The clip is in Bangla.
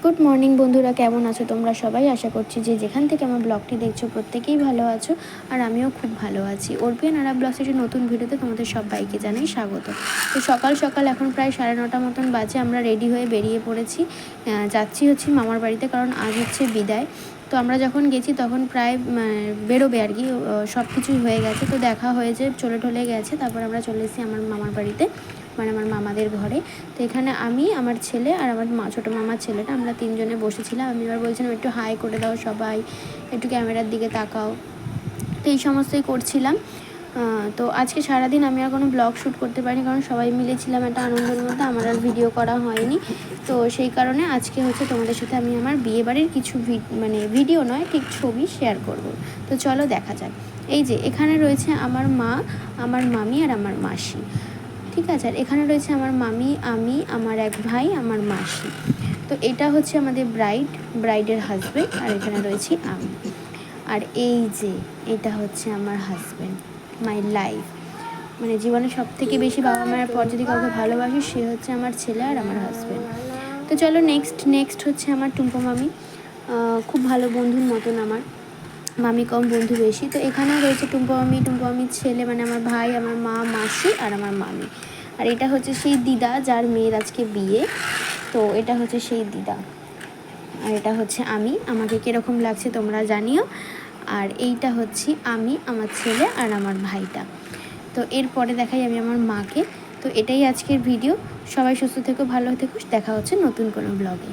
গুড মর্নিং বন্ধুরা, কেমন আছো তোমরা সবাই? আশা করছি যে যেখান থেকে আমার ব্লগটি দেখছো প্রত্যেকেই ভালো আছো, আর আমিও খুব ভালো আছি। অর্পিয়ান আরা ব্লগসের যে নতুন ভিডিওতে তোমাদের সবাইকে জানাই স্বাগত। তো সকাল সকাল এখন প্রায় 9:30 মতন বাজে, আমরা রেডি হয়ে বেরিয়ে পড়েছি। যাচ্ছি হচ্ছে মামার বাড়িতে, কারণ আজ হচ্ছে বিদায়। তো আমরা যখন গেছি তখন প্রায় বেরোবে আর কি, সব কিছুই হয়ে গেছে। তো দেখা হয়েছে, চলে টলে গেছে, তারপর আমরা চলে এসেছি আমার মামার বাড়িতে, মানে আমার মামাদের ঘরে। তো এখানে আমি, আমার ছেলে আর আমার ছোটো মামার ছেলেটা, আমরা তিনজনে বসেছিলাম। আমি এবার বলছিলাম একটু হাই করে দাও সবাই, একটু ক্যামেরার দিকে তাকাও। তো এই সমস্তই করছিলাম। তো আজকে সারাদিন আমি আর কোনো ব্লগ শ্যুট করতে পারিনি, কারণ সবাই মিলেছিলাম একটা আনন্দের মধ্যে, আমার আর ভিডিও করা হয়নি। তো সেই কারণে আজকে হচ্ছে তোমাদের সাথে আমি আমার বিয়েবাড়ির কিছু ভিডিও নয়, ঠিক ছবি শেয়ার করব। তো চলো দেখা যাক। এই যে এখানে রয়েছে আমার মা, আমার মামি আর আমার মাসি, ঠিক আছে। আর এখানে রয়েছে আমার মামি, আমি, আমার এক ভাই, আমার মাসি। তো এটা হচ্ছে আমাদের ব্রাইডের হাজব্যান্ড, আর এখানে রয়েছি আমি। আর এই যে এটা হচ্ছে আমার হাজব্যান্ড, মাই লাইফ, মানে জীবনে সব থেকে বেশি বাবা মায়ের পর যদি কাউকে ভালোবাসি, সে হচ্ছে আমার ছেলে আর আমার হাজব্যান্ড। তো চলো নেক্সট হচ্ছে আমার টুম্পা মামি, খুব ভালো বন্ধুর মতন আমার, মামি কম বন্ধু বেশি। তো এখানে রয়েছে টুম্পা মামির ছেলে, মানে আমার ভাই, আমার মা, মাসি আর আমার মামি। আর এটা হচ্ছে সেই দিদা যার মেয়ের আজকে বিয়ে। তো এটা হচ্ছে সেই দিদা, আর এটা হচ্ছে আমি। আমাকে কীরকম লাগছে তোমরা জানিও। আর এইটা হচ্ছে আমি, আমার ছেলে আর আমার ভাইটা। তো এরপরে দেখাই আমি আমার মাকে। তো এটাই আজকের ভিডিও। সবাই সুস্থ থেকো, ভালো থেকো, দেখা হচ্ছে নতুন কোনো ব্লগে।